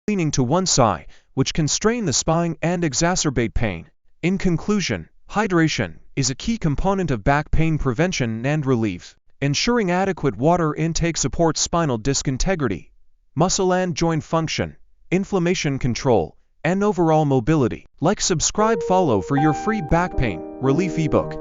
leaning to one side, which can strain the spine and exacerbate pain. In conclusion, hydration is a key component of back pain prevention and relief. Ensuring adequate water intake supports spinal disc integrity, muscle and joint function, inflammation control, and overall mobility. Like, subscribe, follow for your free back pain relief ebook.